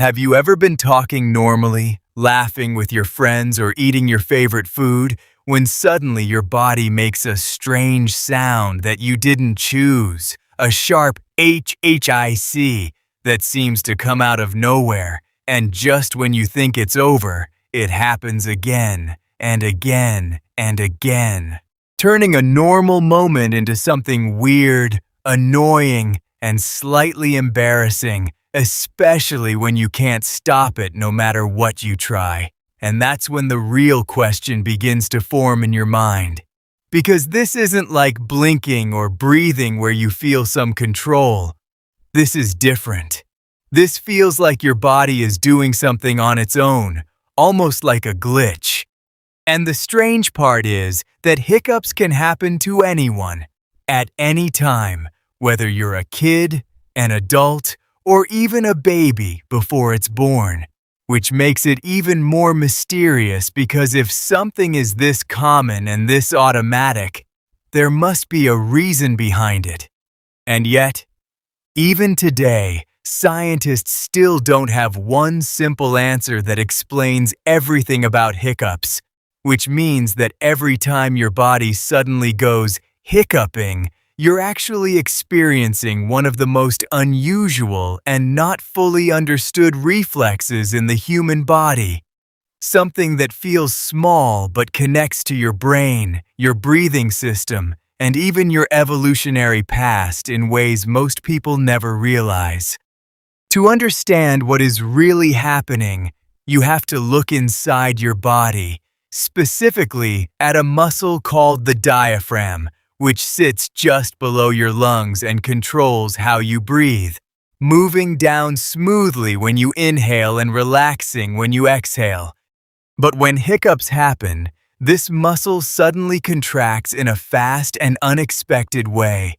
Have you ever been talking normally, laughing with your friends or eating your favorite food, when suddenly your body makes a strange sound that you didn't choose, a sharp HHIC that seems to come out of nowhere, and just when you think it's over, it happens again and again and again, turning a normal moment into something weird, annoying, and slightly embarrassing, especially when you can't stop it no matter what you try. And that's when the real question begins to form in your mind. Because this isn't like blinking or breathing where you feel some control. This is different. This feels like your body is doing something on its own, almost like a glitch. And the strange part is that hiccups can happen to anyone, at any time, whether you're a kid, an adult, or even a baby before it's born, which makes it even more mysterious because if something is this common and this automatic, there must be a reason behind it. And yet, even today, scientists still don't have one simple answer that explains everything about hiccups, which means that every time your body suddenly goes hiccuping, you're actually experiencing one of the most unusual and not fully understood reflexes in the human body. Something that feels small but connects to your brain, your breathing system, and even your evolutionary past in ways most people never realize. To understand what is really happening, you have to look inside your body, specifically at a muscle called the diaphragm, which sits just below your lungs and controls how you breathe, moving down smoothly when you inhale and relaxing when you exhale. But when hiccups happen, this muscle suddenly contracts in a fast and unexpected way,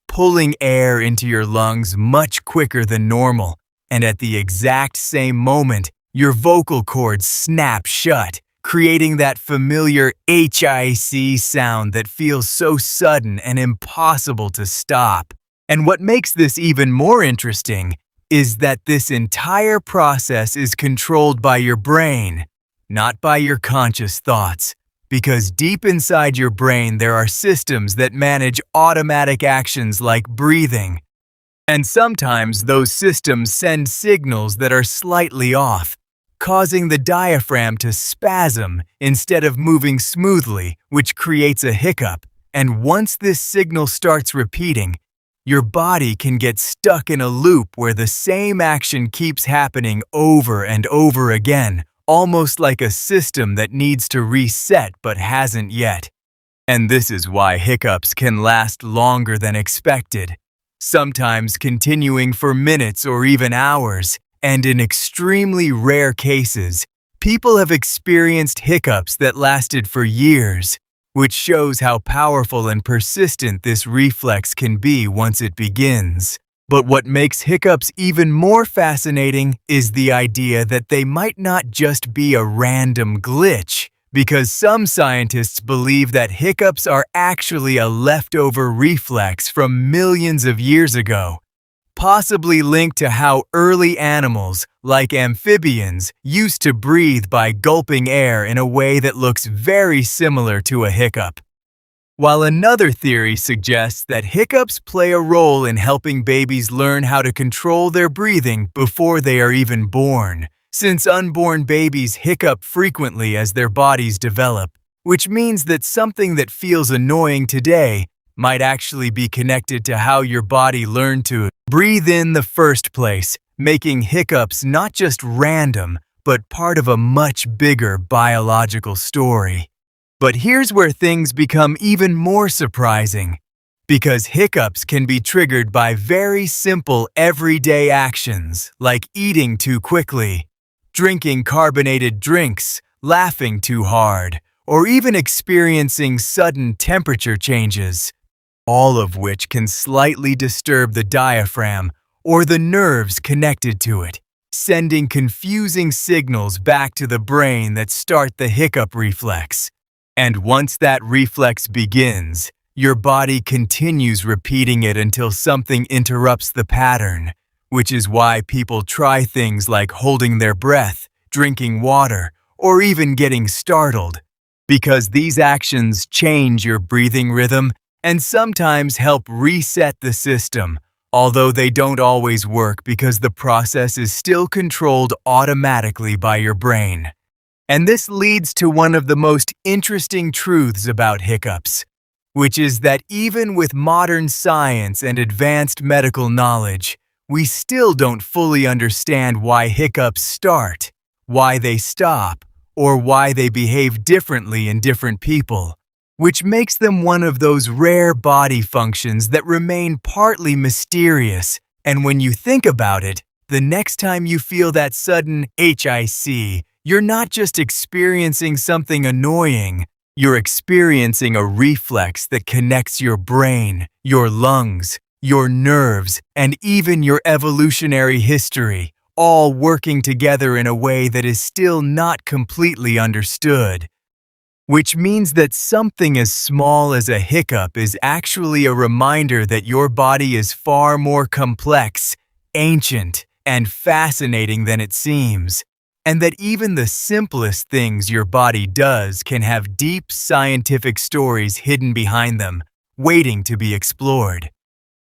pulling air into your lungs much quicker than normal, and at the exact same moment, your vocal cords snap shut, creating that familiar HIC sound that feels so sudden and impossible to stop. And what makes this even more interesting is that this entire process is controlled by your brain, not by your conscious thoughts, because deep inside your brain there are systems that manage automatic actions like breathing. And sometimes those systems send signals that are slightly off, causing the diaphragm to spasm instead of moving smoothly, which creates a hiccup. And once this signal starts repeating, your body can get stuck in a loop where the same action keeps happening over and over again, almost like a system that needs to reset but hasn't yet. And this is why hiccups can last longer than expected, sometimes continuing for minutes or even hours. And in extremely rare cases, people have experienced hiccups that lasted for years, which shows how powerful and persistent this reflex can be once it begins. But what makes hiccups even more fascinating is the idea that they might not just be a random glitch, because some scientists believe that hiccups are actually a leftover reflex from millions of years ago, possibly linked to how early animals, like amphibians, used to breathe by gulping air in a way that looks very similar to a hiccup. While another theory suggests that hiccups play a role in helping babies learn how to control their breathing before they are even born, since unborn babies hiccup frequently as their bodies develop, which means that something that feels annoying today might actually be connected to how your body learned to breathe in the first place, making hiccups not just random, but part of a much bigger biological story. But here's where things become even more surprising, because hiccups can be triggered by very simple everyday actions like eating too quickly, drinking carbonated drinks, laughing too hard, or even experiencing sudden temperature changes, all of which can slightly disturb the diaphragm or the nerves connected to it, sending confusing signals back to the brain that start the hiccup reflex. And once that reflex begins, your body continues repeating it until something interrupts the pattern, which is why people try things like holding their breath, drinking water, or even getting startled, because these actions change your breathing rhythm and sometimes help reset the system, although they don't always work because the process is still controlled automatically by your brain. And this leads to one of the most interesting truths about hiccups, which is that even with modern science and advanced medical knowledge, we still don't fully understand why hiccups start, why they stop, or why they behave differently in different people, which makes them one of those rare body functions that remain partly mysterious. And when you think about it, the next time you feel that sudden HIC, you're not just experiencing something annoying, you're experiencing a reflex that connects your brain, your lungs, your nerves, and even your evolutionary history, all working together in a way that is still not completely understood. Which means that something as small as a hiccup is actually a reminder that your body is far more complex, ancient, and fascinating than it seems, and that even the simplest things your body does can have deep scientific stories hidden behind them, waiting to be explored.